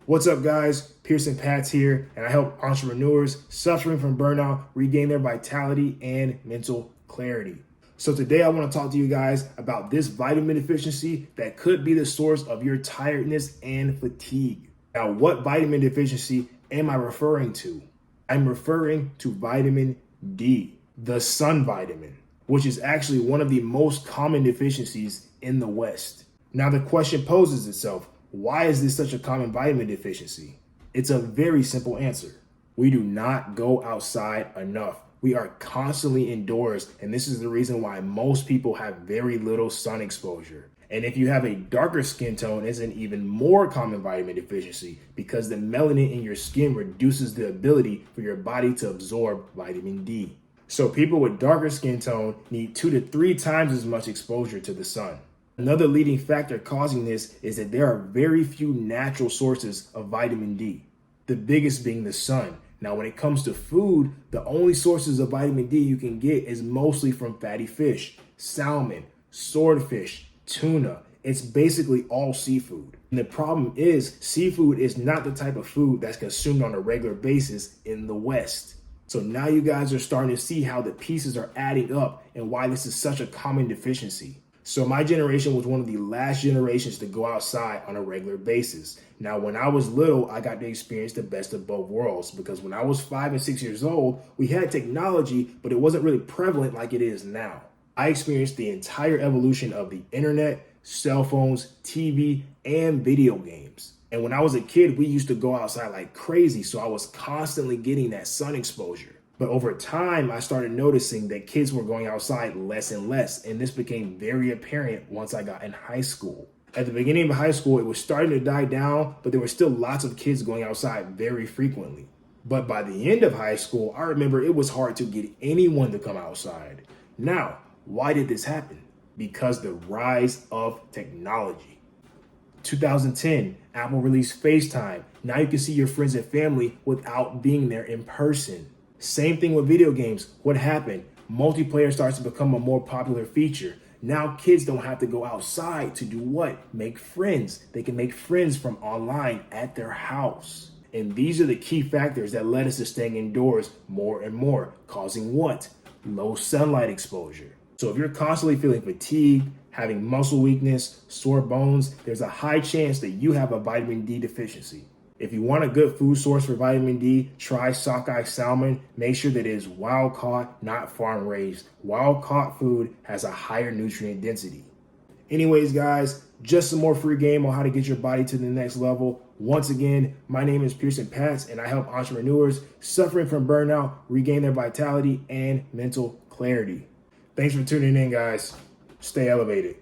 What's up, guys? Pearson Pats here, and I help entrepreneurs suffering from burnout regain their vitality and mental clarity. So today I want to talk to you guys about this vitamin deficiency that could be the source of your tiredness and fatigue. Now, what vitamin deficiency am I referring to? I'm referring to vitamin D, the sun vitamin, which is actually one of the most common deficiencies in the West. Now, the question poses itself, why is this such a common vitamin deficiency? It's a very simple answer. We do not go outside enough. We are constantly indoors, and this is the reason why most people have very little sun exposure. And if you have a darker skin tone, it's an even more common vitamin deficiency because the melanin in your skin reduces the ability for your body to absorb vitamin D. So people with darker skin tone need 2 to 3 times as much exposure to the sun. Another leading factor causing this is that there are very few natural sources of vitamin D, the biggest being the sun. Now, when it comes to food, the only sources of vitamin D you can get is mostly from fatty fish, salmon, swordfish, tuna. It's basically all seafood. And the problem is, seafood is not the type of food that's consumed on a regular basis in the West. So now you guys are starting to see how the pieces are adding up and why this is such a common deficiency. So my generation was one of the last generations to go outside on a regular basis. Now, when I was little, I got to experience the best of both worlds because when I was 5 and 6 years old, we had technology, but it wasn't really prevalent like it is now. I experienced the entire evolution of the internet, cell phones, TV, and video games. And when I was a kid, we used to go outside like crazy, so I was constantly getting that sun exposure. But over time, I started noticing that kids were going outside less and less, and this became very apparent once I got in high school. At the beginning of high school, it was starting to die down, but there were still lots of kids going outside very frequently. But by the end of high school, I remember it was hard to get anyone to come outside. Now, why did this happen? Because the rise of technology. 2010, Apple released FaceTime. Now you can see your friends and family without being there in person. Same thing with video games. What happened? Multiplayer starts to become a more popular feature. Now kids don't have to go outside to do what? Make friends. They can make friends from online at their house. And these are the key factors that led us to staying indoors more and more, causing what? Low sunlight exposure. So if you're constantly feeling fatigued, having muscle weakness, sore bones, there's a high chance that you have a vitamin D deficiency. If you want a good food source for vitamin D, try sockeye salmon. Make sure that it is wild caught, not farm raised. Wild caught food has a higher nutrient density. Anyways, guys, just some more free game on how to get your body to the next level. Once again, my name is Pearson Pats, and I help entrepreneurs suffering from burnout regain their vitality and mental clarity. Thanks for tuning in, guys. Stay elevated.